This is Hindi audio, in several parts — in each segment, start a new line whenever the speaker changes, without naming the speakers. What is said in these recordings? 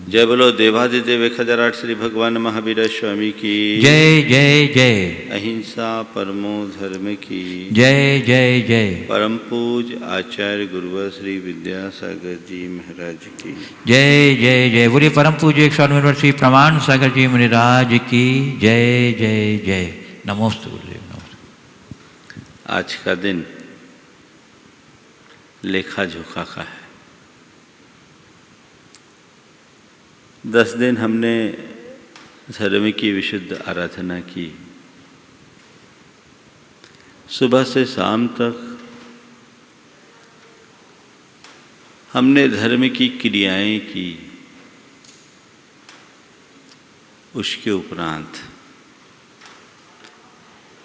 जय बोलो देवादिदेव 1008 श्री भगवान महावीर स्वामी की
जय जय जय।
अहिंसा परमो धर्म की
जय जय जय।
परम पूज आचार्य गुरुवर श्री विद्यासागर जी महाराज की
जय जय जय। बोलिए परम पूज्य 108 श्री प्रमाण सागर जी महाराज की जय जय जय। नमोस्तु गुरुदेव, नमस्ते।
आज का दिन लेखा जोखा का है। 10 दिन हमने धर्म की विशुद्ध आराधना की। सुबह से शाम तक हमने धर्म की क्रियाएं की। उसके उपरांत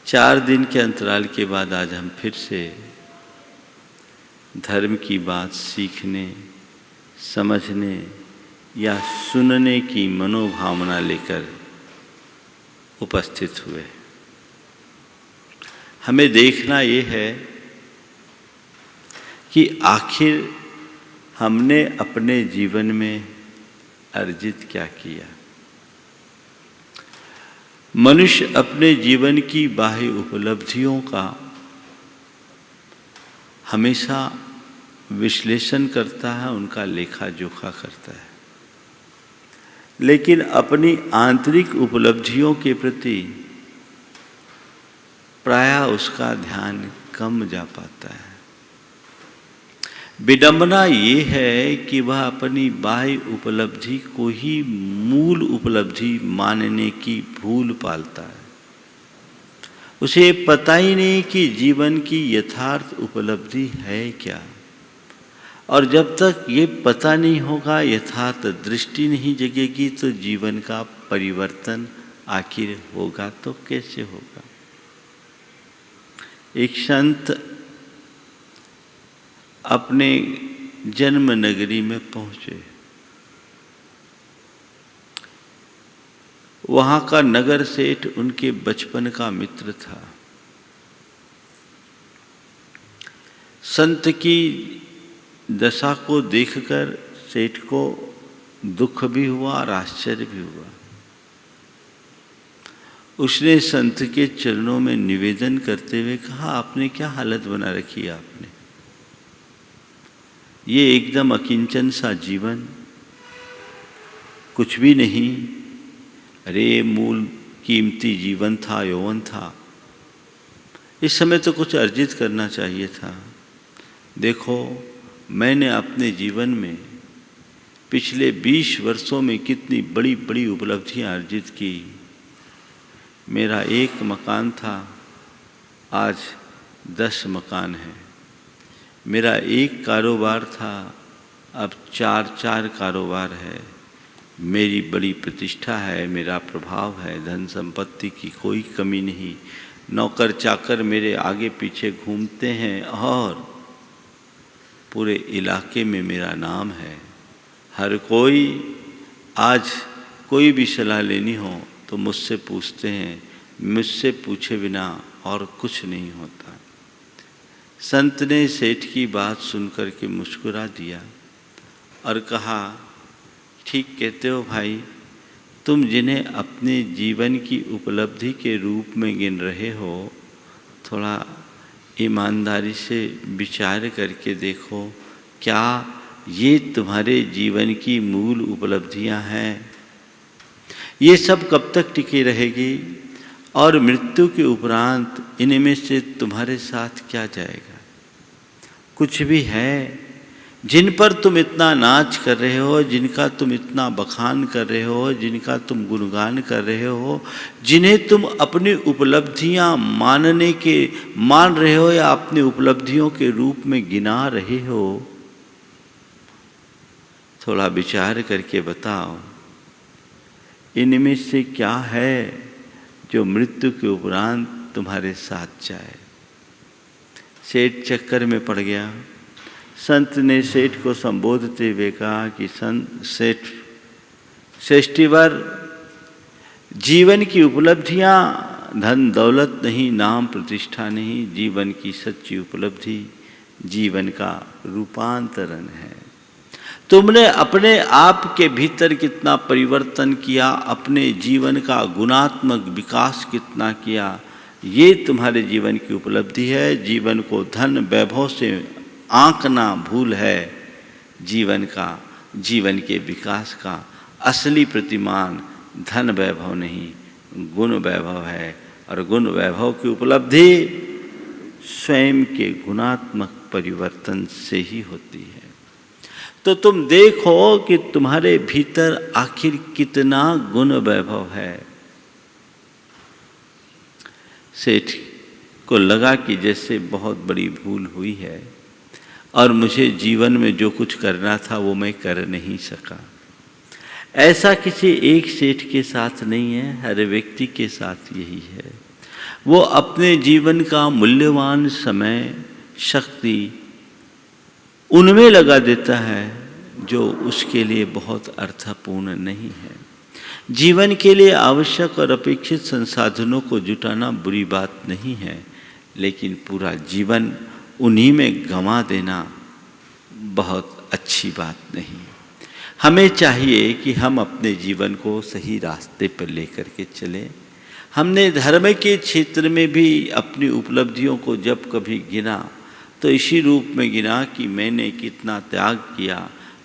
4 दिन के अंतराल के बाद आज हम फिर से धर्म की बात सीखने, समझने या सुनने की मनोभावना लेकर उपस्थित हुए। हमें देखना ये है कि आखिर हमने अपने जीवन में अर्जित क्या किया। मनुष्य अपने जीवन की बाह्य उपलब्धियों का हमेशा विश्लेषण करता है, उनका लेखा जोखा करता है, लेकिन अपनी आंतरिक उपलब्धियों के प्रति प्रायः उसका ध्यान कम जा पाता है। विडंबना ये है कि वह अपनी बाह्य उपलब्धि को ही मूल उपलब्धि मानने की भूल पालता है। उसे पता ही नहीं कि जीवन की यथार्थ उपलब्धि है क्या। और जब तक ये पता नहीं होगा, यथार्थ दृष्टि नहीं जगेगी, तो जीवन का परिवर्तन आखिर होगा तो कैसे होगा। एक संत अपने जन्म नगरी में पहुंचे। वहां का नगर सेठ उनके बचपन का मित्र था। संत की दशा को देखकर सेठ को दुख भी हुआ और आश्चर्य भी हुआ। उसने संत के चरणों में निवेदन करते हुए कहा, आपने क्या हालत बना रखी है आपने। ये एकदम अकिंचन सा जीवन, कुछ भी नहीं। अरे मूल कीमती जीवन था, यौवन था। इस समय तो कुछ अर्जित करना चाहिए था। देखो, मैंने अपने जीवन में पिछले 20 वर्षों में कितनी बड़ी बड़ी उपलब्धियां अर्जित की। मेरा एक मकान था, आज 10 मकान है। मेरा एक कारोबार था, अब 4 कारोबार है। मेरी बड़ी प्रतिष्ठा है, मेरा प्रभाव है, धन संपत्ति की कोई कमी नहीं। नौकर चाकर मेरे आगे पीछे घूमते हैं और पूरे इलाके में मेरा नाम है। हर कोई, आज कोई भी सलाह लेनी हो तो मुझसे पूछते हैं, मुझसे पूछे बिना और कुछ नहीं होता। संत ने सेठ की बात सुनकर के मुस्कुरा दिया और कहा, ठीक कहते हो भाई, तुम जिन्हें अपने जीवन की उपलब्धि के रूप में गिन रहे हो, थोड़ा ईमानदारी से विचार करके देखो, क्या ये तुम्हारे जीवन की मूल उपलब्धियां हैं। ये सब कब तक टिकी रहेगी और मृत्यु के उपरांत इनमें से तुम्हारे साथ क्या जाएगा। कुछ भी है जिन पर तुम इतना नाच कर रहे हो, जिनका तुम इतना बखान कर रहे हो, जिनका तुम गुणगान कर रहे हो, जिन्हें तुम अपनी उपलब्धियां मान रहे हो या अपनी उपलब्धियों के रूप में गिना रहे हो, थोड़ा विचार करके बताओ, इनमें से क्या है जो मृत्यु के उपरांत तुम्हारे साथ जाए। सेठ चक्कर में पड़ गया। संत ने सेठ को संबोधते हुए कहा कि सेठ, श्रेष्ठीवर, जीवन की उपलब्धियां धन दौलत नहीं, नाम प्रतिष्ठा नहीं। जीवन की सच्ची उपलब्धि जीवन का रूपांतरण है। तुमने अपने आप के भीतर कितना परिवर्तन किया, अपने जीवन का गुणात्मक विकास कितना किया, ये तुम्हारे जीवन की उपलब्धि है। जीवन को धन वैभव से आंकना भूल है। जीवन के विकास का असली प्रतिमान धन वैभव नहीं, गुण वैभव है। और गुण वैभव की उपलब्धि स्वयं के गुणात्मक परिवर्तन से ही होती है। तो तुम देखो कि तुम्हारे भीतर आखिर कितना गुण वैभव है। सेठ को लगा कि जैसे बहुत बड़ी भूल हुई है और मुझे जीवन में जो कुछ करना था वो मैं कर नहीं सका। ऐसा किसी एक सेठ के साथ नहीं है, हर व्यक्ति के साथ यही है। वो अपने जीवन का मूल्यवान समय, शक्ति उनमें लगा देता है जो उसके लिए बहुत अर्थपूर्ण नहीं है। जीवन के लिए आवश्यक और अपेक्षित संसाधनों को जुटाना बुरी बात नहीं है, लेकिन पूरा जीवन उन्हीं में गंवा देना बहुत अच्छी बात नहीं। हमें चाहिए कि हम अपने जीवन को सही रास्ते पर लेकर के चलें। हमने धर्म के क्षेत्र में भी अपनी उपलब्धियों को जब कभी गिना तो इसी रूप में गिना कि मैंने कितना त्याग किया,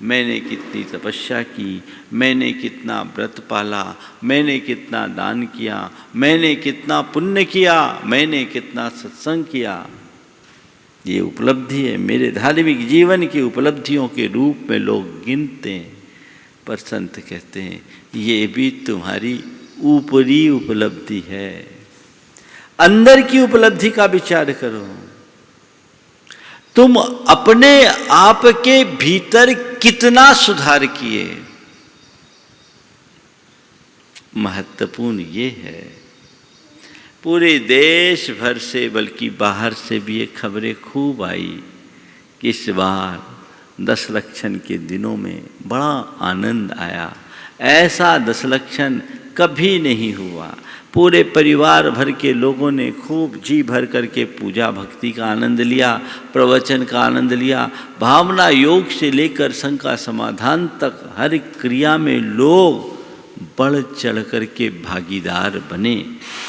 मैंने कितनी तपस्या की, मैंने कितना व्रत पाला, मैंने कितना दान किया, मैंने कितना पुण्य किया, मैंने कितना सत्संग किया। ये उपलब्धि है। मेरे धार्मिक जीवन की उपलब्धियों के रूप में लोग गिनते हैं, पर संत कहते हैं ये भी तुम्हारी ऊपरी उपलब्धि है। अंदर की उपलब्धि का विचार करो। तुम अपने आप के भीतर कितना सुधार किए, महत्वपूर्ण ये है। पूरे देश भर से बल्कि बाहर से भी ये खबरें खूब आई कि इस बार 10 लक्षण के दिनों में बड़ा आनंद आया। ऐसा 10 लक्षण कभी नहीं हुआ। पूरे परिवार भर के लोगों ने खूब जी भर करके पूजा भक्ति का आनंद लिया, प्रवचन का आनंद लिया। भावना योग से लेकर शंका समाधान तक हर क्रिया में लोग बढ़ चढ़ करके भागीदार बने।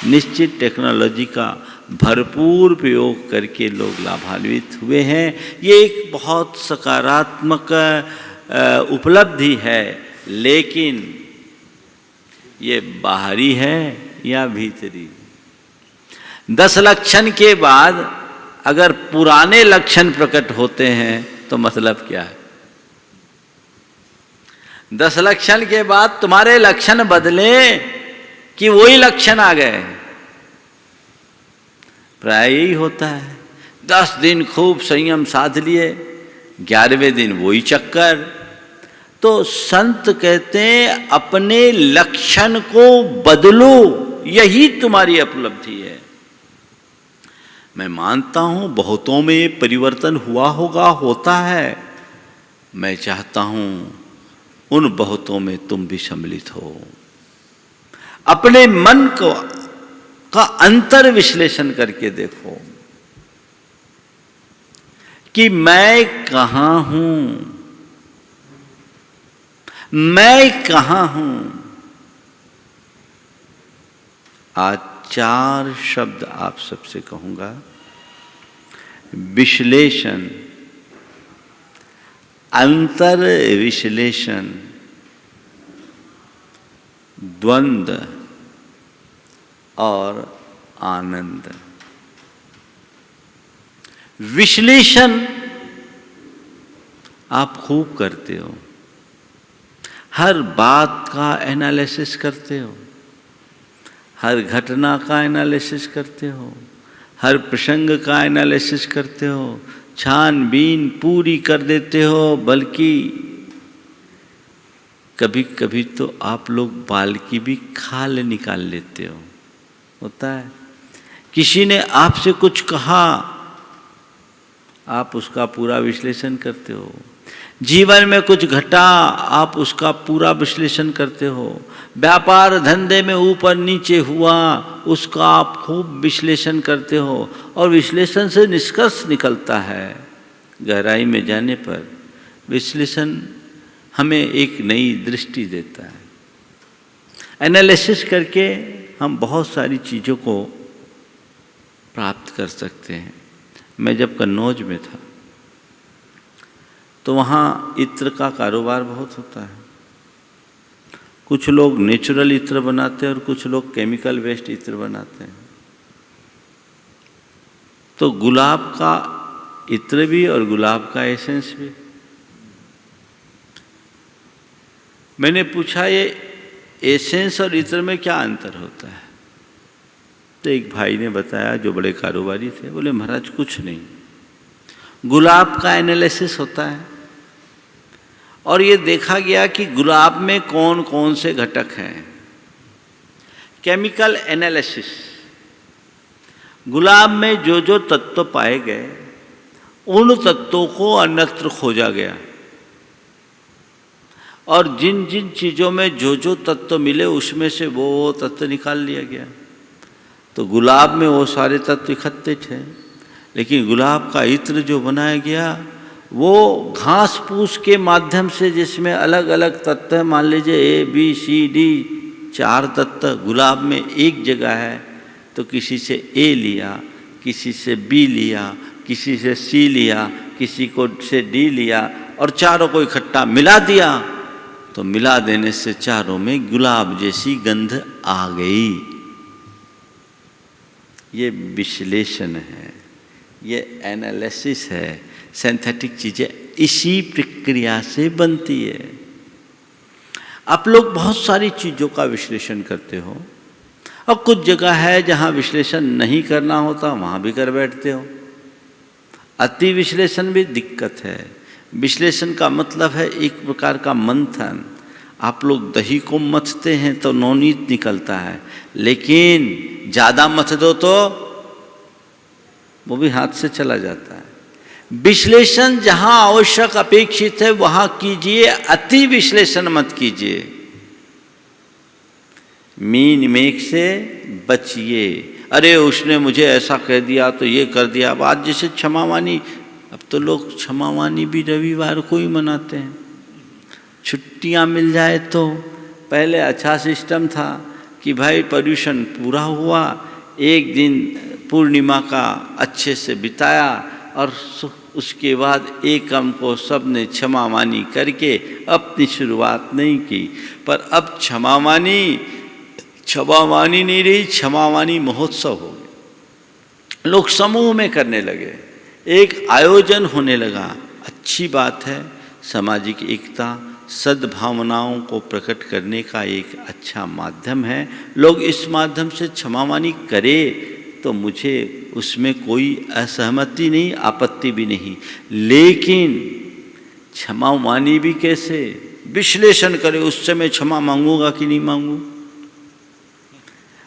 निश्चित टेक्नोलॉजी का भरपूर प्रयोग करके लोग लाभान्वित हुए हैं। ये एक बहुत सकारात्मक उपलब्धि है, लेकिन ये बाहरी है या भीतरी। 10 लक्षण के बाद अगर पुराने लक्षण प्रकट होते हैं तो मतलब क्या है? 10 लक्षण के बाद तुम्हारे लक्षण बदले कि वही लक्षण आ गए। प्राय यही होता है। 10 दिन खूब संयम साध लिए, 11वें दिन वही चक्कर। तो संत कहते हैं अपने लक्षण को बदलो, यही तुम्हारी उपलब्धि है। मैं मानता हूं बहुतों में परिवर्तन हुआ होगा, होता है। मैं चाहता हूं उन बहुतों में तुम भी सम्मिलित हो। अपने मन को का अंतर विश्लेषण करके देखो कि मैं कहां हूं, मैं कहां हूं। आज 4 शब्द आप सबसे कहूंगा। विश्लेषण, अंतर विश्लेषण, द्वंद्व और आनंद। विश्लेषण आप खूब करते हो, हर बात का एनालिसिस करते हो, हर घटना का एनालिसिस करते हो, हर प्रसंग का एनालिसिस करते हो, छानबीन पूरी कर देते हो। बल्कि कभी कभी तो आप लोग बाल की भी खाल निकाल लेते हो। होता है। किसी ने आपसे कुछ कहा, आप उसका पूरा विश्लेषण करते हो। जीवन में कुछ घटा, आप उसका पूरा विश्लेषण करते हो। व्यापार धंधे में ऊपर नीचे हुआ, उसका आप खूब विश्लेषण करते हो। और विश्लेषण से निष्कर्ष निकलता है। गहराई में जाने पर विश्लेषण हमें एक नई दृष्टि देता है। एनालिसिस करके हम बहुत सारी चीज़ों को प्राप्त कर सकते हैं। मैं जब कन्नौज में था तो वहाँ इत्र का कारोबार बहुत होता है। कुछ लोग नेचुरल इत्र बनाते हैं और कुछ लोग केमिकल बेस्ड इत्र बनाते हैं। तो गुलाब का इत्र भी और गुलाब का एसेंस भी। मैंने पूछा ये एसेंस और इत्र में क्या अंतर होता है? तो एक भाई ने बताया, जो बड़े कारोबारी थे, बोले महाराज कुछ नहीं, गुलाब का एनालिसिस होता है और ये देखा गया कि गुलाब में कौन कौन से घटक हैं। केमिकल एनालिसिस, गुलाब में जो जो तत्व पाए गए उन तत्वों को अन्यत्र खोजा गया और जिन जिन चीज़ों में जो जो तत्व मिले उसमें से वो तत्व निकाल लिया गया। तो गुलाब में वो सारे तत्व इकट्ठे थे, लेकिन गुलाब का इत्र जो बनाया गया वो घास फूस के माध्यम से, जिसमें अलग अलग तत्व हैं, मान लीजिए ए बी सी डी 4 तत्व गुलाब में एक जगह है, तो किसी से ए लिया, किसी से बी लिया, किसी से सी लिया, किसी को से डी लिया और चारों को इकट्ठा मिला दिया। तो मिला देने से चारों में गुलाब जैसी गंध आ गई। ये विश्लेषण है, ये एनालिसिस है। सिंथेटिक चीज़ें इसी प्रक्रिया से बनती है। आप लोग बहुत सारी चीज़ों का विश्लेषण करते हो और कुछ जगह है जहाँ विश्लेषण नहीं करना होता, वहाँ भी कर बैठते हो। अति विश्लेषण भी दिक्कत है। विश्लेषण का मतलब है एक प्रकार का मंथन। आप लोग दही को मथते हैं तो नवनीत निकलता है, लेकिन ज़्यादा मथ दो तो वो भी हाथ से चला जाता है। विश्लेषण जहां आवश्यक अपेक्षित है वहां कीजिए, अति विश्लेषण मत कीजिए। मीन मेघ से बचिए। अरे उसने मुझे ऐसा कह दिया तो ये कर दिया। अब आज जैसे क्षमावानी, अब तो लोग क्षमावानी भी रविवार को ही मनाते हैं, छुट्टियां मिल जाए तो। पहले अच्छा सिस्टम था कि भाई पर्यूषण पूरा हुआ, एक दिन पूर्णिमा का अच्छे से बिताया और उसके बाद एकम को सबने क्षमावानी करके अपनी शुरुआत नहीं की। पर अब क्षमावानी नहीं रही, क्षमावानी महोत्सव हो गया। लोग समूह में करने लगे, एक आयोजन होने लगा। अच्छी बात है, सामाजिक एकता, सद्भावनाओं को प्रकट करने का एक अच्छा माध्यम है। लोग इस माध्यम से क्षमावानी करें तो मुझे उसमें कोई असहमति नहीं, आपत्ति भी नहीं। लेकिन क्षमावानी भी कैसे? विश्लेषण करें, उससे मैं क्षमा मांगूंगा कि नहीं मांगू,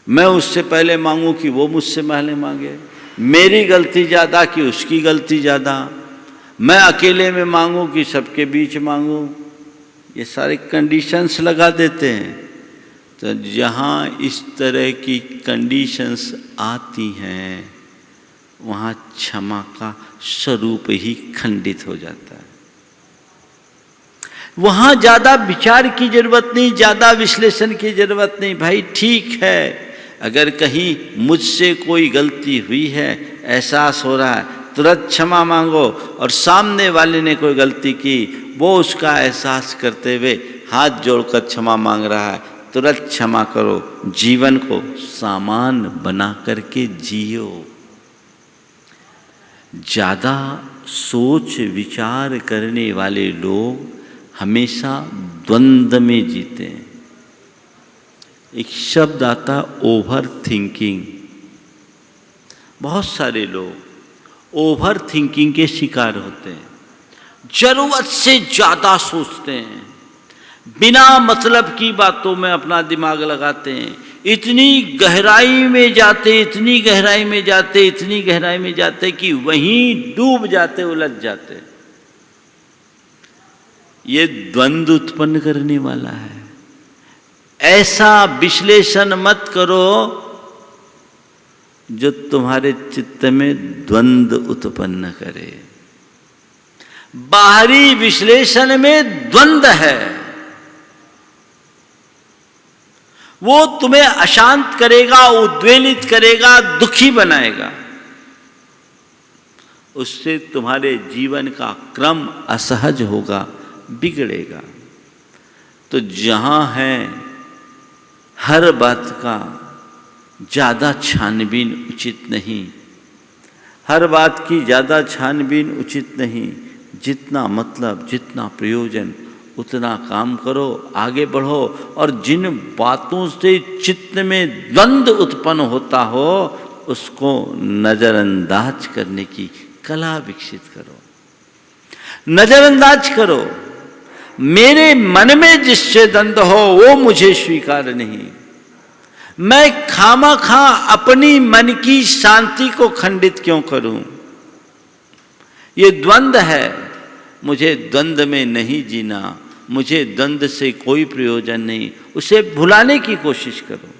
मैं उससे पहले मांगू कि वो मुझसे पहले मांगे, मेरी गलती ज़्यादा कि उसकी गलती ज़्यादा, मैं अकेले में मांगू कि सबके बीच मांगू। ये सारे कंडीशंस लगा देते हैं। तो जहाँ इस तरह की कंडीशंस आती हैं वहाँ क्षमा का स्वरूप ही खंडित हो जाता है। वहाँ ज़्यादा विचार की जरूरत नहीं, ज़्यादा विश्लेषण की जरूरत नहीं। भाई ठीक है, अगर कहीं मुझसे कोई गलती हुई है, एहसास हो रहा है, तुरंत क्षमा मांगो। और सामने वाले ने कोई गलती की, वो उसका एहसास करते हुए हाथ जोड़कर क्षमा मांग रहा है, तुरंत क्षमा करो। जीवन को सामान बना करके जियो। ज़्यादा सोच विचार करने वाले लोग हमेशा द्वंद्व में जीते हैं। एक शब्द आता ओवर थिंकिंग। बहुत सारे लोग ओवर थिंकिंग के शिकार होते हैं, जरूरत से ज़्यादा सोचते हैं, बिना मतलब की बातों में अपना दिमाग लगाते हैं, इतनी गहराई में जाते, इतनी गहराई में जाते, इतनी गहराई में जाते कि वहीं डूब जाते, उलझ जाते। ये द्वंद्व उत्पन्न करने वाला है। ऐसा विश्लेषण मत करो जो तुम्हारे चित्त में द्वंद्व उत्पन्न करे। बाहरी विश्लेषण में द्वंद्व है, वो तुम्हें अशांत करेगा, उद्वेलित करेगा, दुखी बनाएगा। उससे तुम्हारे जीवन का क्रम असहज होगा, बिगड़ेगा। तो जहां है हर बात का ज़्यादा छानबीन उचित नहीं, हर बात की ज़्यादा छानबीन उचित नहीं। जितना मतलब, जितना प्रयोजन, उतना काम करो, आगे बढ़ो। और जिन बातों से चित्त में द्वंद्व उत्पन्न होता हो, उसको नज़रअंदाज करने की कला विकसित करो। नज़रअंदाज करो। मेरे मन में जिससे द्वंद्व हो वो मुझे स्वीकार नहीं। मैं खामखा अपनी मन की शांति को खंडित क्यों करूं? ये द्वंद्व है, मुझे द्वंद्व में नहीं जीना, मुझे द्वंद्व से कोई प्रयोजन नहीं। उसे भुलाने की कोशिश करो।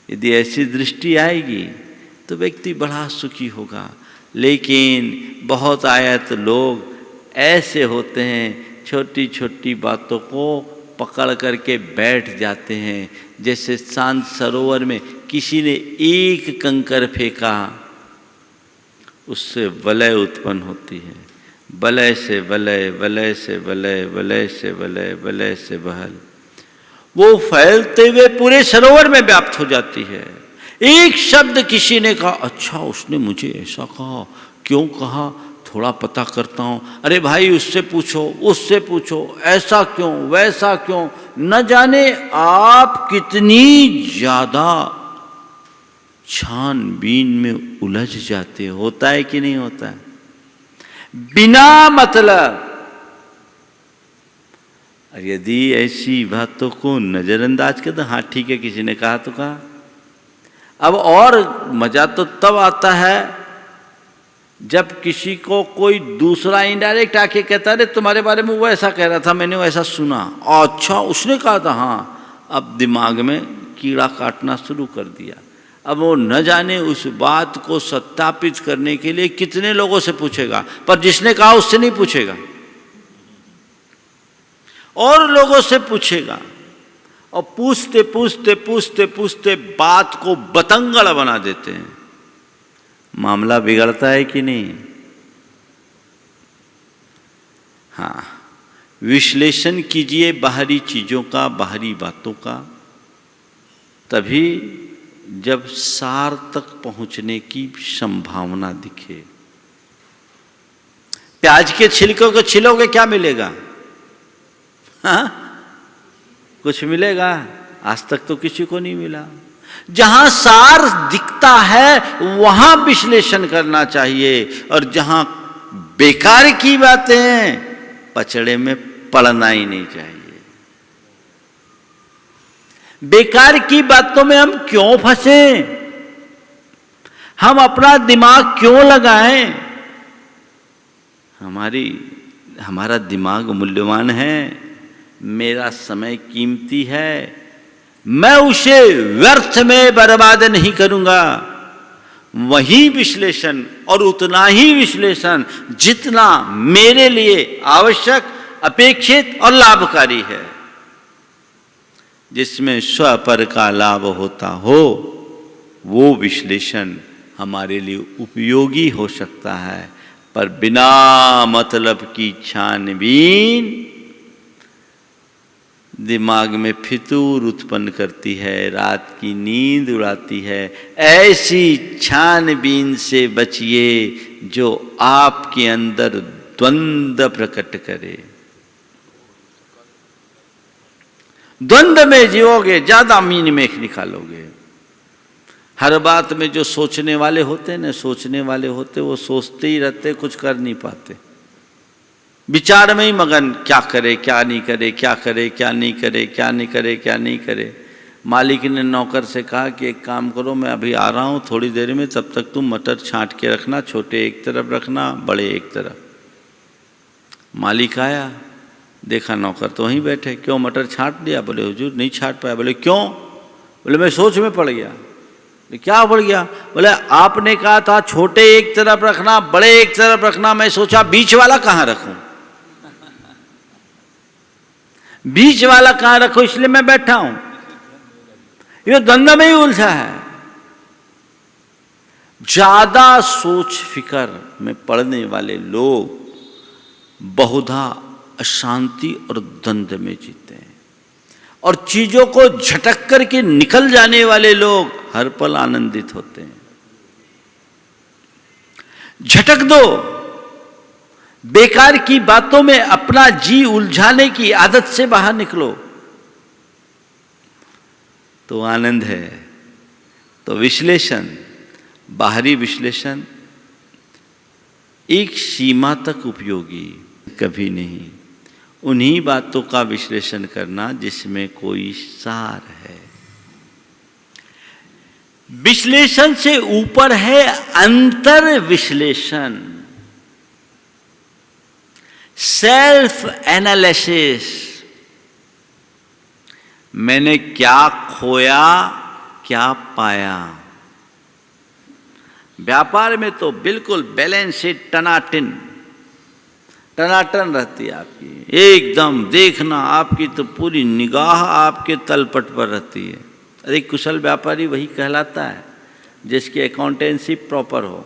यदि ऐसी दृष्टि आएगी तो व्यक्ति बड़ा सुखी होगा। लेकिन बहुत आयत लोग ऐसे होते हैं, छोटी छोटी बातों को पकड़ करके बैठ जाते हैं। जैसे शांत सरोवर में किसी ने एक कंकर फेंका, उससे वलय उत्पन्न होती है। वलय से वलय, वलय से वलय, वलय से वलय, वलय से बहल, वो फैलते हुए पूरे सरोवर में व्याप्त हो जाती है। एक शब्द किसी ने कहा, अच्छा उसने मुझे ऐसा कहा, क्यों कहा, थोड़ा पता करता हूं। अरे भाई उससे पूछो, उससे पूछो, ऐसा क्यों, वैसा क्यों। न जाने आप कितनी ज्यादा छानबीन में उलझ जाते। होता है कि नहीं होता है? बिना मतलब। यदि ऐसी बातों को नजरअंदाज कर दो, हाँ ठीक है किसी ने कहा तो कहा। अब और मजा तो तब आता है जब किसी को कोई दूसरा इनडायरेक्ट आके कहता है, तुम्हारे बारे में वो ऐसा कह रहा था, मैंने वो ऐसा सुना। अच्छा उसने कहा था, हाँ। अब दिमाग में कीड़ा काटना शुरू कर दिया। अब वो न जाने उस बात को सत्यापित करने के लिए कितने लोगों से पूछेगा, पर जिसने कहा उससे नहीं पूछेगा, और लोगों से पूछेगा। और पूछते पूछते पूछते पूछते बात को बतंगड़ बना देते हैं। मामला बिगड़ता है कि नहीं? हाँ, विश्लेषण कीजिए बाहरी चीजों का, बाहरी बातों का, तभी जब सार तक पहुंचने की संभावना दिखे। प्याज के छिलकों को छिलोगे, क्या मिलेगा? हाँ, कुछ मिलेगा? आज तक तो किसी को नहीं मिला। जहां सार दिखता है वहां विश्लेषण करना चाहिए, और जहां बेकार की बातें हैं पचड़े में पड़ना ही नहीं चाहिए। बेकार की बातों में हम क्यों फंसे? हम अपना दिमाग क्यों लगाएं? हमारा दिमाग मूल्यवान है, मेरा समय कीमती है, मैं उसे व्यर्थ में बर्बाद नहीं करूंगा। वही विश्लेषण, और उतना ही विश्लेषण जितना मेरे लिए आवश्यक, अपेक्षित और लाभकारी है। जिसमें स्वपर का लाभ होता हो, वो विश्लेषण हमारे लिए उपयोगी हो सकता है। पर बिना मतलब की छानबीन दिमाग में फितूर उत्पन्न करती है, रात की नींद उड़ाती है। ऐसी छानबीन से बचिए जो आपके अंदर द्वंद्व प्रकट करे। द्वंद्व में जियोगे, ज्यादा मीन मेख निकालोगे। हर बात में जो सोचने वाले होते ना, सोचने वाले होते, वो सोचते ही रहते, कुछ कर नहीं पाते। विचार में ही मगन, क्या करे क्या नहीं करे, क्या करे क्या नहीं करे, क्या नहीं करे क्या नहीं करे। मालिक ने नौकर से कहा कि एक काम करो, मैं अभी आ रहा हूँ थोड़ी देर में, तब तक तुम मटर छांट के रखना, छोटे एक तरफ रखना, बड़े एक तरफ। मालिक आया, देखा नौकर तो वहीं बैठे। क्यों मटर छांट दिया? बोले हुजूर नहीं छांट पाया। बोले क्यों? बोले मैं सोच में पड़ गया। क्या बढ़ गया? बोले आपने कहा था छोटे एक तरफ रखना, बड़े एक तरफ रखना, मैं सोचा बीच वाला कहां रखूं, बीच वाला कहां रखूं, इसलिए मैं बैठा हूं। ये द्वंद्व में ही उलझा है। ज्यादा सोच फिकर में पड़ने वाले लोग बहुधा अशांति और द्वंद्व में जीते हैं, और चीजों को झटक करके निकल जाने वाले लोग हर पल आनंदित होते हैं। झटक दो, बेकार की बातों में अपना जी उलझाने की आदत से बाहर निकलो तो आनंद है। तो विश्लेषण, बाहरी विश्लेषण एक सीमा तक उपयोगी, कभी नहीं। उन्हीं बातों का विश्लेषण करना जिसमें कोई सार है। विश्लेषण से ऊपर है अंतर विश्लेषण, सेल्फ एनालिसिस। मैंने क्या खोया, क्या पाया। व्यापार में तो बिल्कुल बैलेंस शीट टनाटन रहती है आपकी, एकदम देखना, आपकी तो पूरी निगाह आपके तलपट पर रहती है। अरे कुशल व्यापारी वही कहलाता है जिसकी अकाउंटेंसी प्रॉपर हो।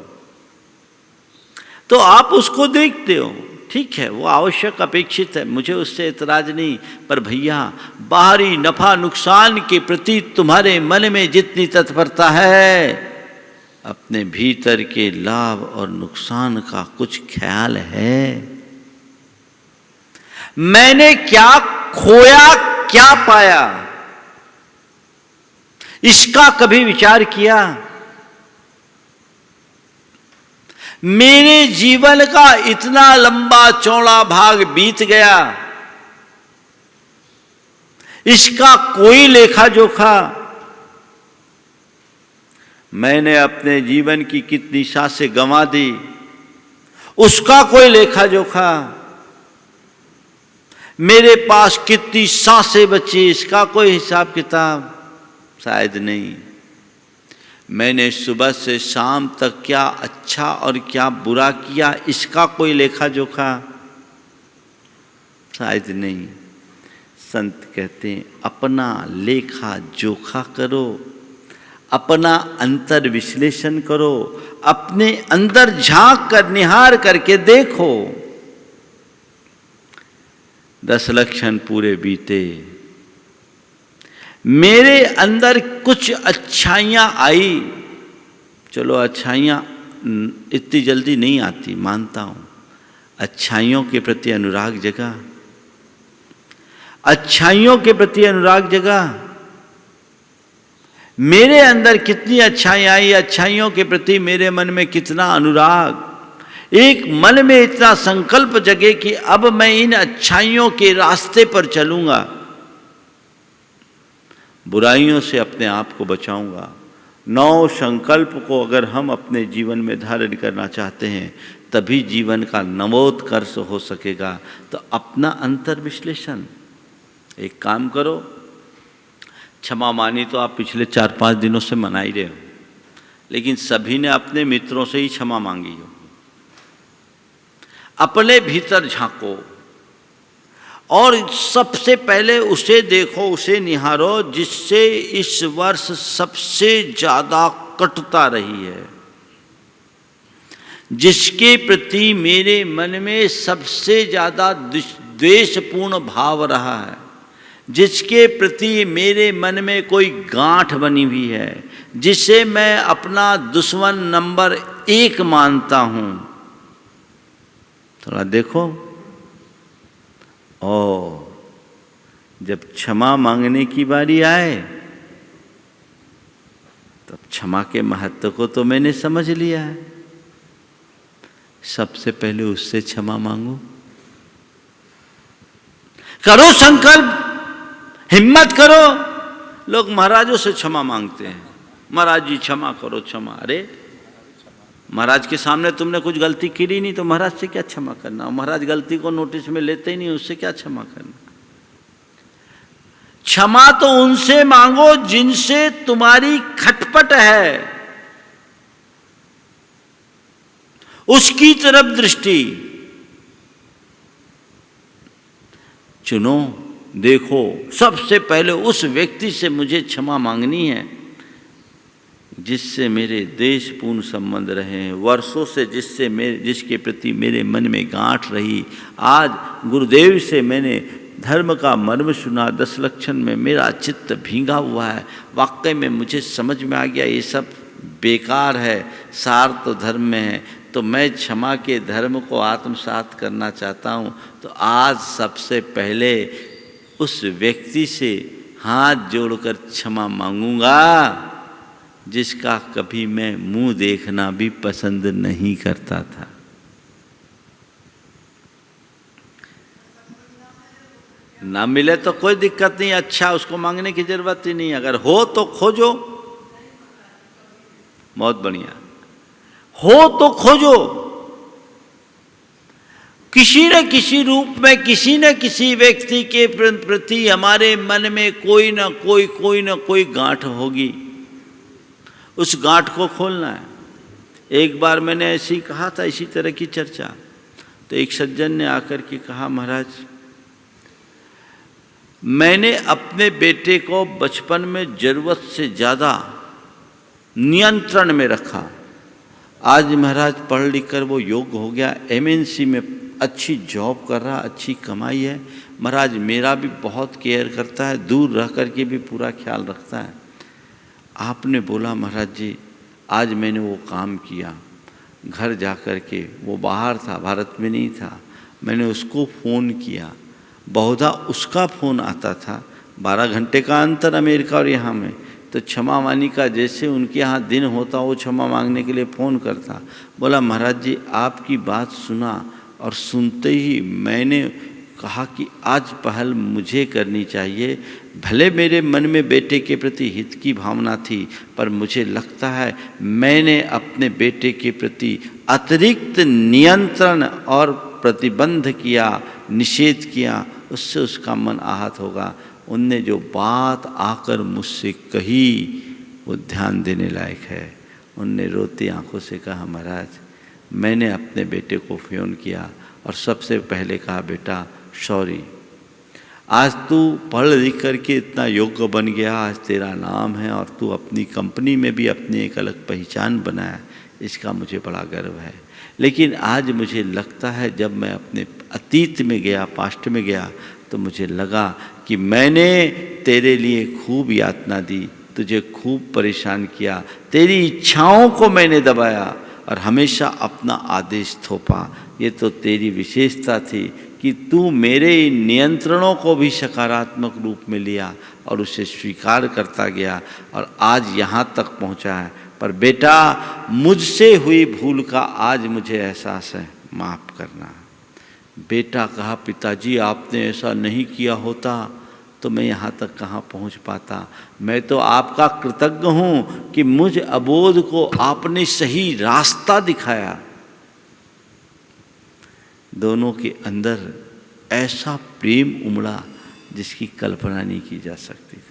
तो आप उसको देखते हो, ठीक है, वो आवश्यक अपेक्षित है, मुझे उससे इतराज नहीं। पर भैया बाहरी नफा नुकसान के प्रति तुम्हारे मन में जितनी तत्परता है, अपने भीतर के लाभ और नुकसान का कुछ ख्याल है? मैंने क्या खोया, क्या पाया, इसका कभी विचार किया? मेरे जीवन का इतना लंबा चौड़ा भाग बीत गया, इसका कोई लेखा जोखा? मैंने अपने जीवन की कितनी सांसें गंवा दी, उसका कोई लेखा जोखा? मेरे पास कितनी सांसें बची, इसका कोई हिसाब किताब? शायद नहीं। मैंने सुबह से शाम तक क्या अच्छा और क्या बुरा किया, इसका कोई लेखा जोखा? शायद नहीं। संत कहते हैं अपना लेखा जोखा करो, अपना अंतर विश्लेषण करो, अपने अंदर झांक कर निहार करके देखो। 10 लक्षण पूरे बीते, मेरे अंदर कुछ अच्छाइयां आई। चलो अच्छाइयां इतनी जल्दी नहीं आती, मानता हूं। अच्छाइयों के प्रति अनुराग जगा, अच्छाइयों के प्रति अनुराग जगा। मेरे अंदर कितनी अच्छाइयां आई, अच्छाइयों के प्रति मेरे मन में कितना अनुराग। एक मन में इतना संकल्प जगे कि अब मैं इन अच्छाइयों के रास्ते पर चलूंगा, बुराइयों से अपने आप को बचाऊंगा। 9 संकल्प को अगर हम अपने जीवन में धारण करना चाहते हैं, तभी जीवन का नवोत्कर्ष हो सकेगा। तो अपना अंतर विश्लेषण, एक काम करो, क्षमा मानी तो आप पिछले 4-5 दिनों से मना ही रहे हो, लेकिन सभी ने अपने मित्रों से ही क्षमा मांगी हो। अपने भीतर झांको और सबसे पहले उसे देखो, उसे निहारो जिससे इस वर्ष सबसे ज्यादा कटुता रही है, जिसके प्रति मेरे मन में सबसे ज्यादा द्वेषपूर्ण भाव रहा है, जिसके प्रति मेरे मन में कोई गांठ बनी हुई है, जिसे मैं अपना दुश्मन नंबर 1 मानता हूं। थोड़ा देखो। और जब क्षमा मांगने की बारी आए, तब क्षमा के महत्व को तो मैंने समझ लिया है। सबसे पहले उससे क्षमा मांगो, करो संकल्प, हिम्मत करो। लोग महाराजों से क्षमा मांगते हैं, महाराज जी क्षमा करो, क्षमा। अरे महाराज के सामने तुमने कुछ गलती की नहीं, तो महाराज से क्या क्षमा करना? महाराज गलती को नोटिस में लेते ही नहीं, उससे क्या क्षमा करना? क्षमा तो उनसे मांगो जिनसे तुम्हारी खटपट है, उसकी तरफ दृष्टि चुनो। देखो, सबसे पहले उस व्यक्ति से मुझे क्षमा मांगनी है जिससे मेरे देशपूर्ण संबंध रहे हैं, वर्षों से जिसके प्रति मेरे मन में गांठ रही। आज गुरुदेव से मैंने धर्म का मर्म सुना, 10 लक्षण में मेरा चित्त भींगा हुआ है। वाकई में मुझे समझ में आ गया ये सब बेकार है, सार तो धर्म में है। तो मैं क्षमा के धर्म को आत्मसात करना चाहता हूँ। तो आज सबसे पहले उस व्यक्ति से हाथ जोड़कर क्षमा मांगूंगा जिसका कभी मैं मुंह देखना भी पसंद नहीं करता था। ना मिले तो कोई दिक्कत नहीं, अच्छा, उसको मांगने की जरूरत ही नहीं। अगर हो तो खोजो, बहुत बढ़िया। हो तो खोजो, किसी न किसी रूप में किसी न किसी व्यक्ति के प्रति हमारे मन में कोई न कोई गांठ होगी। उस गांठ को खोलना है। एक बार मैंने ऐसे ही कहा था, इसी तरह की चर्चा, तो एक सज्जन ने आकर के कहा, महाराज मैंने अपने बेटे को बचपन में जरूरत से ज़्यादा नियंत्रण में रखा। आज महाराज पढ़ लिख कर वो योग्य हो गया, MNC में अच्छी जॉब कर रहा, अच्छी कमाई है। महाराज मेरा भी बहुत केयर करता है, दूर रह कर के भी पूरा ख्याल रखता है। आपने बोला, महाराज जी आज मैंने वो काम किया, घर जा कर के, वो बाहर था, भारत में नहीं था, मैंने उसको फ़ोन किया। बहुधा उसका फ़ोन आता था, 12 घंटे का अंतर अमेरिका और यहाँ में। तो क्षमा मानी का जैसे उनके यहाँ दिन होता, वो क्षमा मांगने के लिए फ़ोन करता। बोला, महाराज जी आपकी बात सुना और सुनते ही मैंने कहा कि आज पहल मुझे करनी चाहिए। भले मेरे मन में बेटे के प्रति हित की भावना थी, पर मुझे लगता है मैंने अपने बेटे के प्रति अतिरिक्त नियंत्रण और प्रतिबंध किया, निषेध किया, उससे उसका मन आहत होगा। उनने जो बात आकर मुझसे कही वो ध्यान देने लायक है। उनने रोती आंखों से कहा, महाराज मैंने अपने बेटे को फ़ोन किया और सबसे पहले कहा, बेटा सॉरी, आज तू पढ़ लिख करके इतना योग्य बन गया, आज तेरा नाम है और तू अपनी कंपनी में भी अपनी एक अलग पहचान बनाया, इसका मुझे बड़ा गर्व है। लेकिन आज मुझे लगता है जब मैं अपने अतीत में गया, पास्ट में गया, तो मुझे लगा कि मैंने तेरे लिए खूब यातना दी, तुझे खूब परेशान किया, तेरी इच्छाओं को मैंने दबाया और हमेशा अपना आदेश थोपा। ये तो तेरी विशेषता थी कि तू मेरे नियंत्रणों को भी सकारात्मक रूप में लिया और उसे स्वीकार करता गया और आज यहाँ तक पहुँचा है। पर बेटा मुझसे हुई भूल का आज मुझे एहसास है, माफ़ करना। बेटा कहा, पिताजी आपने ऐसा नहीं किया होता तो मैं यहाँ तक कहाँ पहुँच पाता। मैं तो आपका कृतज्ञ हूँ कि मुझ अबोध को आपने सही रास्ता दिखाया। दोनों के अंदर ऐसा प्रेम उमड़ा जिसकी कल्पना नहीं की जा सकती।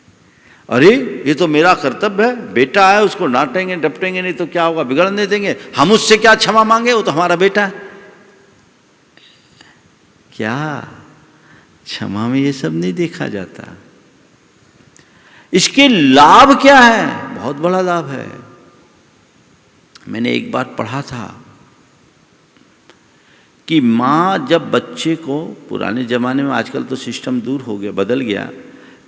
अरे ये तो मेरा कर्तव्य है, बेटा है, उसको डांटेंगे डपटेंगे नहीं तो क्या होगा, बिगड़ने देंगे, हम उससे क्या क्षमा मांगे, वो तो हमारा बेटा है। क्या क्षमा में ये सब नहीं देखा जाता। इसके लाभ क्या है? बहुत बड़ा लाभ है। मैंने एक बार पढ़ा था कि माँ जब बच्चे को, पुराने ज़माने में, आजकल तो सिस्टम दूर हो गया, बदल गया,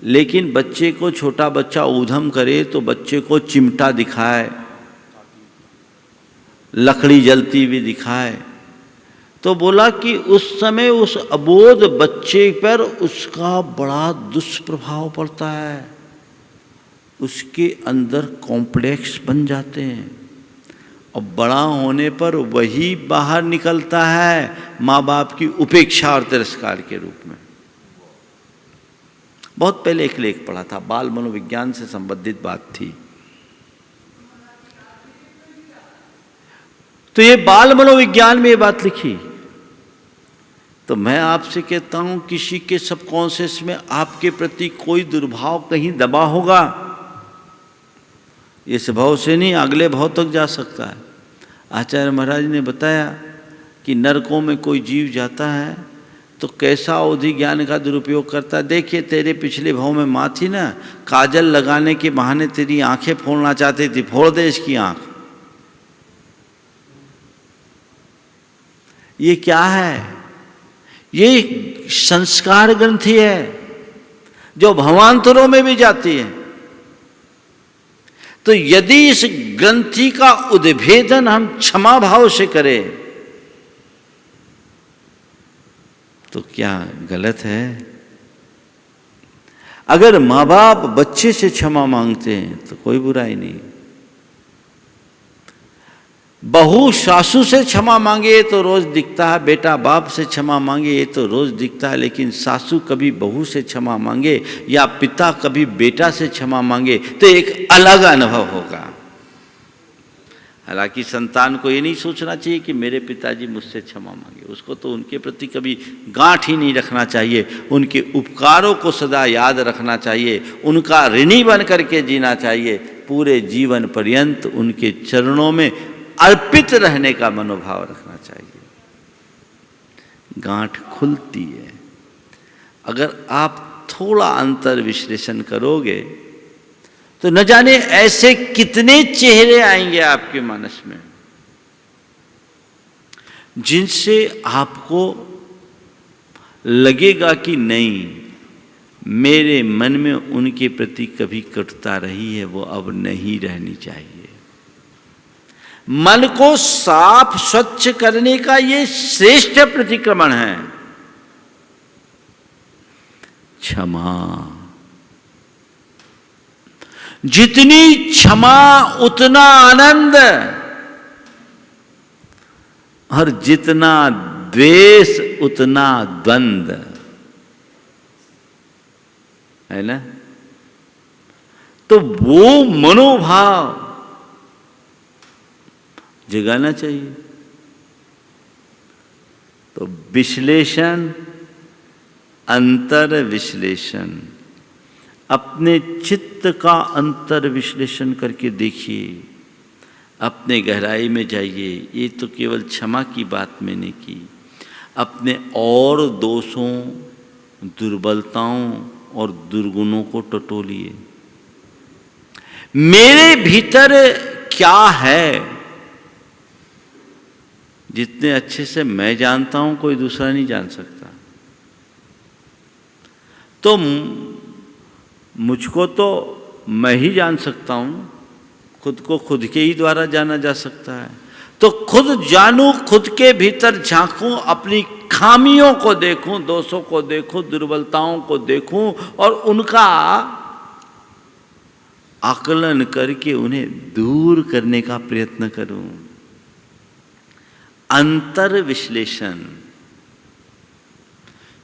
लेकिन बच्चे को, छोटा बच्चा ऊधम करे तो बच्चे को चिमटा दिखाए, लकड़ी जलती हुई दिखाए, तो बोला कि उस समय उस अबोध बच्चे पर उसका बड़ा दुष्प्रभाव पड़ता है, उसके अंदर कॉम्प्लेक्स बन जाते हैं और बड़ा होने पर वही बाहर निकलता है माँ बाप की उपेक्षा और तिरस्कार के रूप में। बहुत पहले एक लेख पढ़ा था, बाल मनोविज्ञान से संबंधित बात थी। तो ये बाल मनोविज्ञान में ये बात लिखी तो मैं आपसे कहता हूं, किसी के सबकॉन्शियस में आपके प्रति कोई दुर्भाव कहीं दबा होगा, इस भाव से नहीं अगले भाव तक जा सकता है। आचार्य महाराज ने बताया कि नरकों में कोई जीव जाता है तो कैसा अवधि ज्ञान का दुरुपयोग करता है। देखिए, तेरे पिछले भाव में माँ थी ना, काजल लगाने के बहाने तेरी आंखें फोड़ना चाहती थी, फोड़ दे इसकी आंख। ये क्या है? ये संस्कार ग्रंथि है जो भवांतरों में भी जाती है। तो यदि इस ग्रंथि का उद्भेदन हम क्षमा भाव से करें तो क्या गलत है? अगर माँ बाप बच्चे से क्षमा मांगते हैं तो कोई बुराई नहीं। बहू सासू से क्षमा मांगे ये तो रोज दिखता है, बेटा बाप से क्षमा मांगे ये तो रोज दिखता है, लेकिन सासू कभी बहू से क्षमा मांगे या पिता कभी बेटा से क्षमा मांगे तो एक अलग अनुभव होगा। हालांकि संतान को ये नहीं सोचना चाहिए कि मेरे पिताजी मुझसे क्षमा मांगे, उसको तो उनके प्रति कभी गांठ ही नहीं रखना चाहिए, उनके उपकारों को सदा याद रखना चाहिए, उनका ऋणी बन करके जीना चाहिए, पूरे जीवन पर्यंत उनके चरणों में अर्पित रहने का मनोभाव रखना चाहिए। गांठ खुलती है। अगर आप थोड़ा अंतर विश्लेषण करोगे तो न जाने ऐसे कितने चेहरे आएंगे आपके मानस में जिनसे आपको लगेगा कि नहीं, मेरे मन में उनके प्रति कभी कटुता रही है, वो अब नहीं रहनी चाहिए। मन को साफ स्वच्छ करने का ये श्रेष्ठ प्रतिक्रमण है क्षमा। जितनी क्षमा उतना आनंद, और जितना द्वेष उतना द्वंद्व, है ना। तो वो मनोभाव जगाना चाहिए। तो विश्लेषण, अंतर विश्लेषण, अपने चित्त का अंतर विश्लेषण करके देखिए, अपने गहराई में जाइए। ये तो केवल क्षमा की बात मैंने की, अपने और दोषों, दुर्बलताओं और दुर्गुणों को टटोलिए। मेरे भीतर क्या है, जितने अच्छे से मैं जानता हूं कोई दूसरा नहीं जान सकता। तो मुझको तो मैं ही जान सकता हूं, खुद को खुद के ही द्वारा जाना जा सकता है। तो खुद जानूं, खुद के भीतर झांकूं, अपनी खामियों को देखूं, दोषों को देखूं, दुर्बलताओं को देखूं और उनका आकलन करके उन्हें दूर करने का प्रयत्न करूं। अंतर विश्लेषण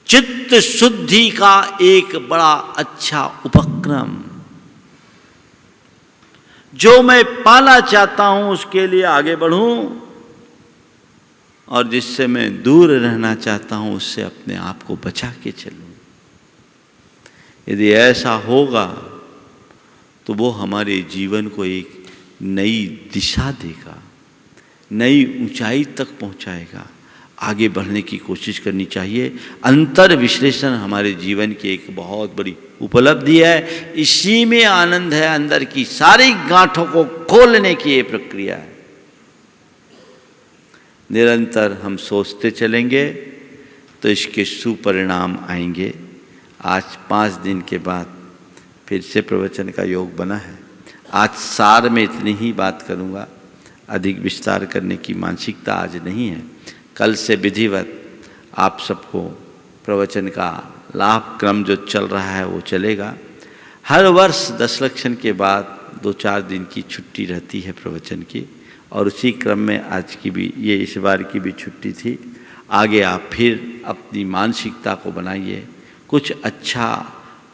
चित्त शुद्धि का एक बड़ा अच्छा उपक्रम, जो मैं पाना चाहता हूं उसके लिए आगे बढ़ूं, और जिससे मैं दूर रहना चाहता हूं उससे अपने आप को बचा के चलूं। यदि ऐसा होगा तो वो हमारे जीवन को एक नई दिशा देगा, नई ऊंचाई तक पहुंचाएगा। आगे बढ़ने की कोशिश करनी चाहिए। अंतर विश्लेषण हमारे जीवन की एक बहुत बड़ी उपलब्धि है। इसी में आनंद है, अंदर की सारी गांठों को खोलने की ये प्रक्रिया है। निरंतर हम सोचते चलेंगे तो इसके सुपरिणाम आएंगे। आज 5 दिन के बाद फिर से प्रवचन का योग बना है। आज सार में इतनी ही बात करूंगा, अधिक विस्तार करने की मानसिकता आज नहीं है। कल से विधिवत आप सबको प्रवचन का लाभ क्रम जो चल रहा है वो चलेगा। हर वर्ष 10 लक्षण के बाद 2-4 दिन की छुट्टी रहती है प्रवचन की, और उसी क्रम में आज की भी, ये इस बार की भी छुट्टी थी। आगे आप फिर अपनी मानसिकता को बनाइए, कुछ अच्छा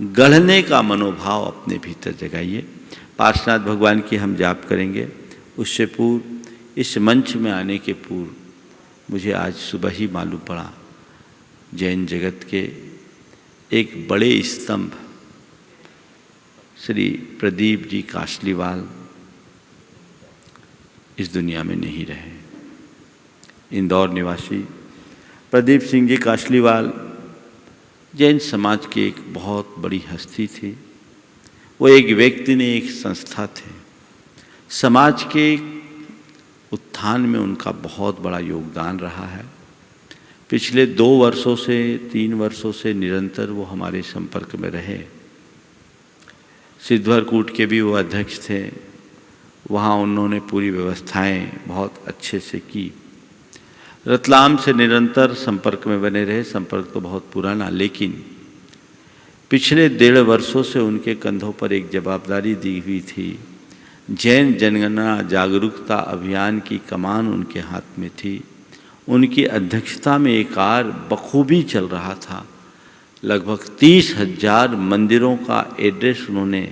गढ़ने का मनोभाव अपने भीतर जगाइए। पार्श्वनाथ भगवान की हम जाप करेंगे। उससे पूर्व, इस मंच में आने के पूर्व मुझे आज सुबह ही मालूम पड़ा जैन जगत के एक बड़े स्तंभ श्री प्रदीप जी काशलीवाल इस दुनिया में नहीं रहे। इंदौर निवासी प्रदीप सिंह जी काशलीवाल जैन समाज की एक बहुत बड़ी हस्ती थी। वो एक व्यक्ति ने, एक संस्था थे। समाज के उत्थान में उनका बहुत बड़ा योगदान रहा है। पिछले 2 वर्षों से 3 वर्षों से निरंतर वो हमारे संपर्क में रहे। सिद्धवरकूट के भी वो अध्यक्ष थे। वहाँ उन्होंने पूरी व्यवस्थाएं बहुत अच्छे से की। रतलाम से निरंतर संपर्क में बने रहे। संपर्क तो बहुत पुराना, लेकिन पिछले 1.5 वर्षों से उनके कंधों पर एक जवाबदारी दी हुई थी। जैन जनगणना जागरूकता अभियान की कमान उनके हाथ में थी। उनकी अध्यक्षता में एक कार्य बखूबी चल रहा था। लगभग 30,000 मंदिरों का एड्रेस उन्होंने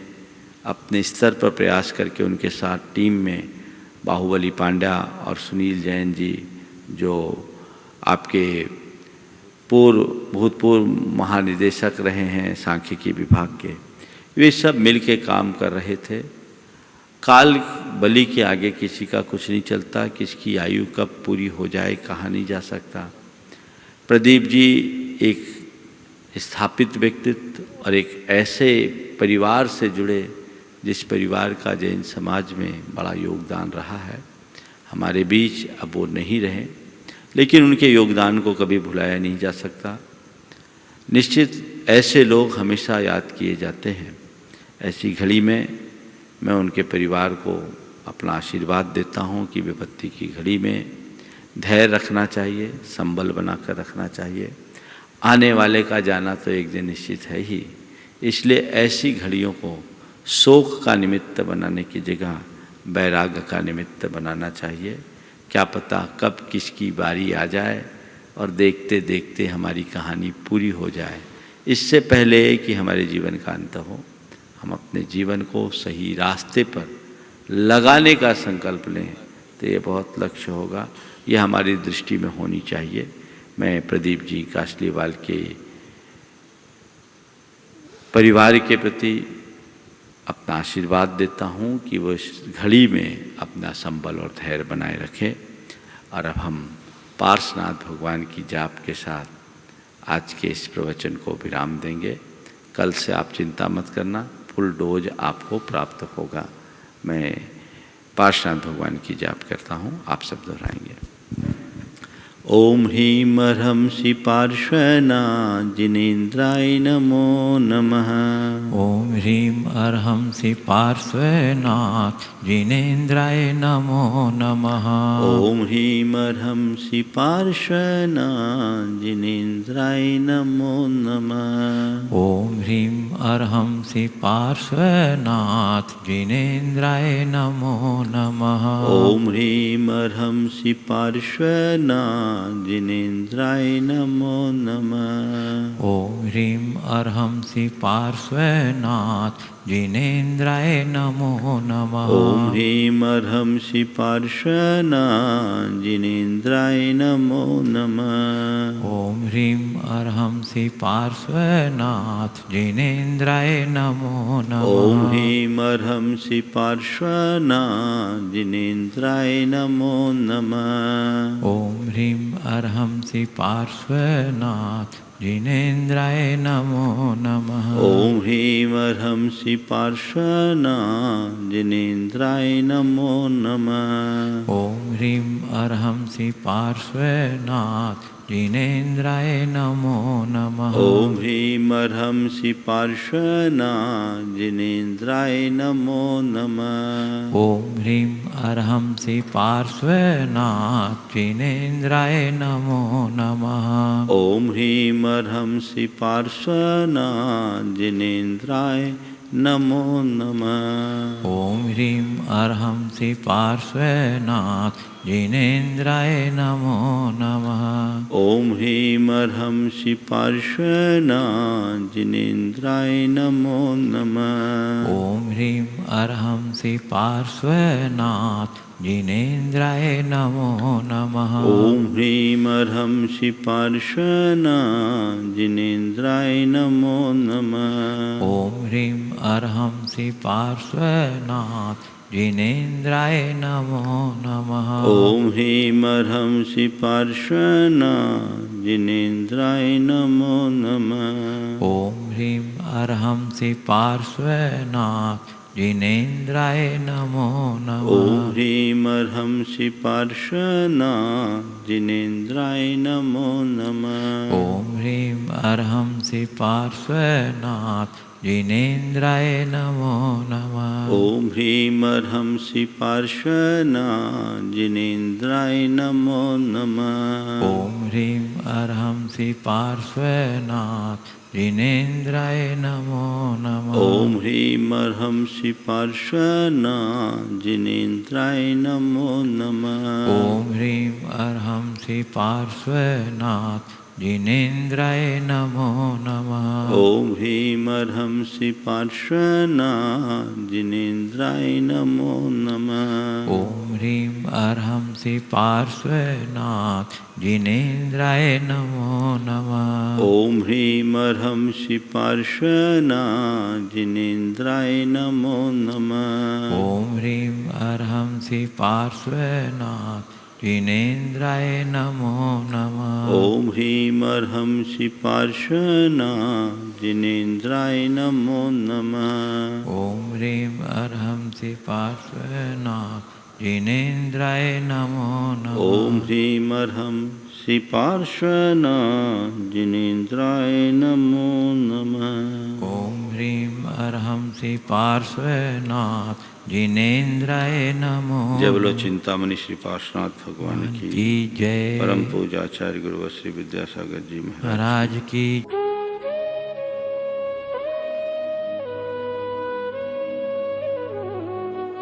अपने स्तर पर प्रयास करके उनके साथ टीम में बाहुबली पांड्या और सुनील जैन जी, जो आपके भूतपूर्व महानिदेशक रहे हैं सांख्यिकी विभाग के, वे सब मिल के काम कर रहे थे। काल बलि के आगे किसी का कुछ नहीं चलता। किसकी आयु कब पूरी हो जाए कहा नहीं जा सकता। प्रदीप जी एक स्थापित व्यक्तित्व और एक ऐसे परिवार से जुड़े जिस परिवार का जैन समाज में बड़ा योगदान रहा है। हमारे बीच अब वो नहीं रहे, लेकिन उनके योगदान को कभी भुलाया नहीं जा सकता। निश्चित ऐसे लोग हमेशा याद किए जाते हैं। ऐसी घड़ी में मैं उनके परिवार को अपना आशीर्वाद देता हूँ कि विपत्ति की घड़ी में धैर्य रखना चाहिए, संबल बनाकर रखना चाहिए। आने वाले का जाना तो एक दिन निश्चित है ही, इसलिए ऐसी घड़ियों को शोक का निमित्त बनाने की जगह वैराग्य का निमित्त बनाना चाहिए। क्या पता कब किसकी बारी आ जाए और देखते देखते हमारी कहानी पूरी हो जाए। इससे पहले कि हमारे जीवन का अंत हो, हम अपने जीवन को सही रास्ते पर लगाने का संकल्प लें तो ये बहुत लक्ष्य होगा। ये हमारी दृष्टि में होनी चाहिए। मैं प्रदीप जी काशलीवाल के परिवार के प्रति अपना आशीर्वाद देता हूँ कि वो इस घड़ी में अपना संबल और धैर्य बनाए रखें। और अब हम पार्श्वनाथ भगवान की जाप के साथ आज के इस प्रवचन को विराम देंगे। कल से आप चिंता मत करना, फुल डोज आपको प्राप्त होगा। मैं पार्श्वनाथ भगवान की जाप करता हूँ, आप सब दोहराएंगे। ओम ह्रीं अर्हंसि पार्श्वनाथ जिनेन्द्राय नमो नमः।
ओम ह्रीं अर्हंसि पार्श्वनाथ जिनेन्द्राय नमो नमः।
ओम ह्रीं अर्हंसि पार्श्वनाथ जिनेन्द्राय नमो नमः।
ओम ह्रीं अर्हंसि पार्श्वनाथ जिनेन्द्राय नमो नमः।
ओम ह्रीं अर्हंसि पार्श्वनाथ जिनेन्द्राय नमो नमः।
ओम ह्रीं अर्हंसि पार्श्वनाथ जिनेन्द्राय नमो नमः।
ओम ह्रीं अर्हंसि पार्श्वनाथ जिनेन्द्राय नमो नमः।
ओम ह्रीं अर्हंसि पार्श्वनाथ जिनेन्द्राय नमो नमः।
ओम ह्रीं अर्हंसि पार्श्वनाथ जिनेन्द्राय नमो नमः।
ओम ह्रीं अर्हंसि पार्श्वनाथ जिनेन्द्राय नमो नमः।
ओम ह्रीं अर्हंसि पार्श्वनाथ जिनेन्द्राय नमो नमः।
ओम ह्रीं अर्हंसि पार्श्वनाथ जिनेन्द्राय नमो नमः।
ओम ह्रीं अर्हंसि पार्श्वनाथ जिनेन्द्राय नमो नमः।
ओम ह्रीं अर्हंसि पार्श्वनाथ जिनेन्द्राय नमो नमः।
ओम ह्रीं अर्हंसि पार्श्वनाथ जिनेन्द्राय नमो नमः।
ओम ह्रीं अर्हंसि पार्श्वनाथ जिनेन्द्राय नमो नमः।
ओम ह्रीं अर्हं श्री पार्श्वनाथ जिनेन्द्राय नमो नमः।
ओम ह्रीं अर्हं श्री पार्श्वनाथ जिनेन्द्राय नमो नमः।
ओम ह्रीं अर्हं श्री पार्श्वनाथ जिनेन्द्राय नमो नमः।
ओम ह्रीं अर्हं श्री पार्श्वनाथ जिनेन्द्राय नमो नमः।
ओम ह्रीं अर्हं श्री पार्श्वनाथ जिनेन्द्राय नमो नमः।
ओम ह्रीं अर्हं श्री पार्श्वनाथ जिनेन्द्राय नमो नमः।
ओम ह्रीं अर्हं श्री पार्श्वनाथ जिनेन्द्राय नमो नमः।
ओम ह्रीं अर्हं श्री पार्श्वनाथ जिनेन्द्राय नमो नमः।
ओम ह्रीं अर्हं श्री पार्श्वनाथ जिनेन्द्राय नमो नमः।
ओम ह्रीं अर्हं श्री पार्श्वनाथ जिनेन्द्राय नमो नमः।
ओम ह्रीं अर्हं श्री पार्श्वनाथ जिनेन्द्राय नमो नमः।
ओम ह्रीं अर्हं श्री पार्श्वनाथ जिनेन्द्राय नमो नमः।
ओम ह्रीं अर्हं श्री पार्श्वनाथ जिनेन्द्राय नमो नमः।
ओम ह्रीं अर्हं श्री पार्श्वनाथ जिनेन्द्राय नमो नमः।
ओम ह्रीं अर्हं श्री पार्श्वनाथ जिनेन्द्राय नमो नमः।
ओम ह्रीं अर्हं श्री पार्श्वनाथ जिनेन्द्राय नमो नमः।
ओम ह्रीं अर्हं श्री पार्श्वनाथ जिनेन्द्राय नमो नमः।
ओम ह्रीं अर्हं श्री पार्श्वनाथ जिनेन्द्राय नमो नमः।
ओम ह्रीं अर्हं श्री पार्श्वनाथ जिनेन्द्राय नमो नमः।
ओम ह्रीं अर्हं श्री पार्श्वनाथ जिनेन्द्राय नमो।
जय बोलो चिंतामणि श्री पार्श्वनाथ भगवान की
जय।
परम पूजाचार्य गुरु श्री विद्यासागर जी महाराज
महाराज की